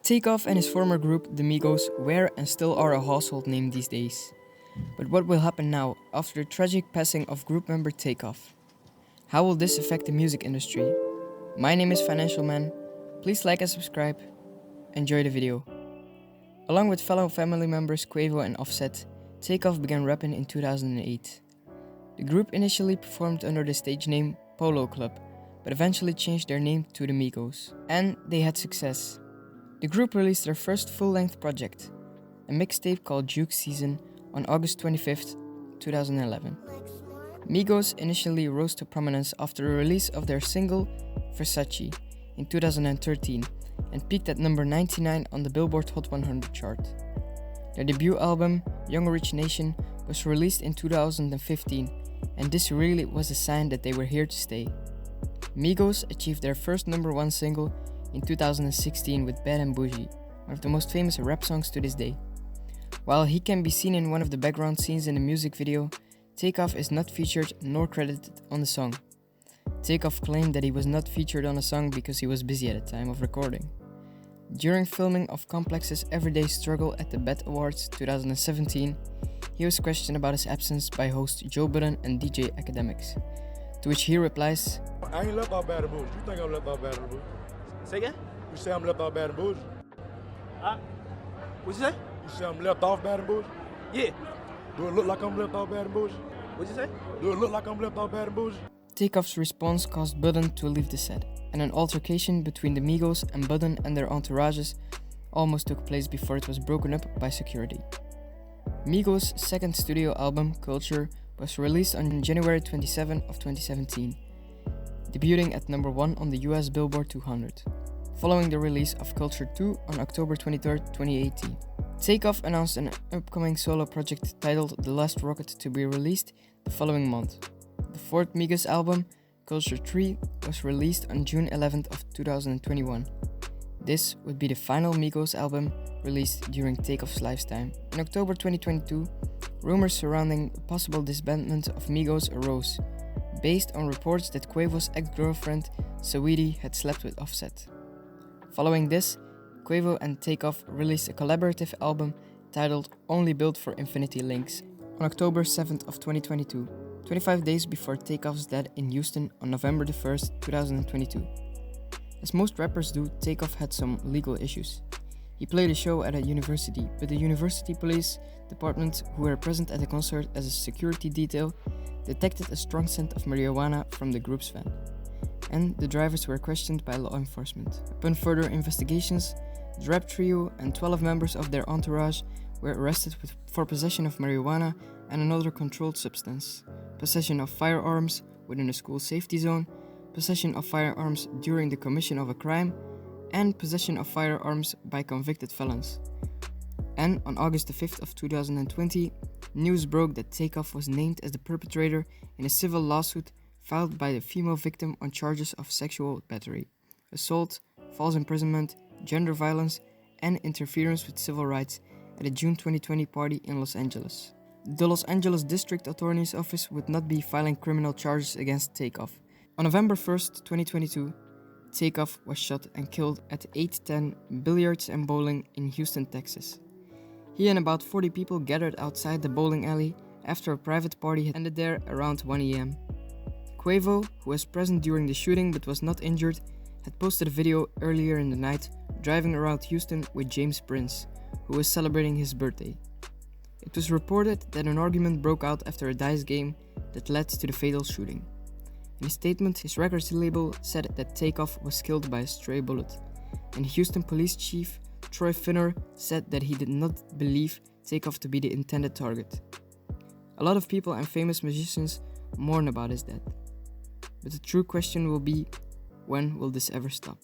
Takeoff and his former group, the Migos, were and still are a household name these days. But what will happen now, after the tragic passing of group member Takeoff? How will this affect the music industry? My name is Financial Man. Please like and subscribe. Enjoy the video. Along with fellow family members Quavo and Offset, Takeoff began rapping in 2008. The group initially performed under the stage name Polo Club, but eventually changed their name to the Migos. And they had success. The group released their first full-length project, a mixtape called Juke Season, on August 25th, 2011. Migos initially rose to prominence after the release of their single Versace in 2013 and peaked at number 99 on the Billboard Hot 100 chart. Their debut album, Young Rich Nation, was released in 2015, and this really was a sign that they were here to stay. Migos achieved their first number one single in 2016 with Bad and Bougie, one of the most famous rap songs to this day. While he can be seen in one of the background scenes in the music video, Takeoff is not featured nor credited on the song. Takeoff claimed that he was not featured on the song because he was busy at the time of recording. During filming of Complex's Everyday Struggle at the BET Awards 2017, he was questioned about his absence by host Joe Budden and DJ Academics, to which he replies, I ain't left out Bad and Bougie. You think I'm left out Bad and Bougie? Say again? You say I'm left out Bad and Bougie? What'd you say? You say I'm left off Bad and Bougie? Yeah. Do it look like I'm left out Bad and Bougie? What'd you say? Do it look like I'm left out Bad and Bougie? Takeoff's response caused Budden to leave the set, and an altercation between the Migos and Budden and their entourages almost took place before it was broken up by security. Migos' second studio album, Culture, was released on January 27 of 2017, debuting at number 1 on the US Billboard 200, following the release of Culture 2 on October 23, 2018. Takeoff announced an upcoming solo project titled The Last Rocket to be released the following month. The fourth Migos album, Culture 3, was released on June 11th of 2021. This would be the final Migos album released during Takeoff's lifetime. In October 2022, rumors surrounding a possible disbandment of Migos arose, based on reports that Quavo's ex-girlfriend, Saweetie, had slept with Offset. Following this, Quavo and Takeoff released a collaborative album titled Only Built for Infinity Links on October 7th of 2022, 25 days before Takeoff's death in Houston on November 1st, 2022. As most rappers do, Takeoff had some legal issues. He played a show at a university, but the university police department, who were present at the concert as a security detail, detected a strong scent of marijuana from the group's van, and the drivers were questioned by law enforcement. Upon further investigations, the rap trio and 12 members of their entourage were arrested for possession of marijuana and another controlled substance, possession of firearms within a school safety zone, possession of firearms during the commission of a crime, and possession of firearms by convicted felons. And on August 5th of 2020, news broke that Takeoff was named as the perpetrator in a civil lawsuit filed by the female victim on charges of sexual battery, assault, false imprisonment, gender violence, and interference with civil rights at a June 2020 party in Los Angeles. The Los Angeles District Attorney's Office would not be filing criminal charges against Takeoff. On November 1st, 2022, Takeoff was shot and killed at 810 Billiards and Bowling in Houston, Texas. He and about 40 people gathered outside the bowling alley after a private party had ended there around 1 a.m. Quavo, who was present during the shooting but was not injured, had posted a video earlier in the night driving around Houston with James Prince, who was celebrating his birthday. It was reported that an argument broke out after a dice game that led to the fatal shooting. In a statement, his records label said that Takeoff was killed by a stray bullet, and Houston Police Chief Troy Finner said that he did not believe Takeoff to be the intended target. A lot of people and famous musicians mourn about his death, but the true question will be, when will this ever stop?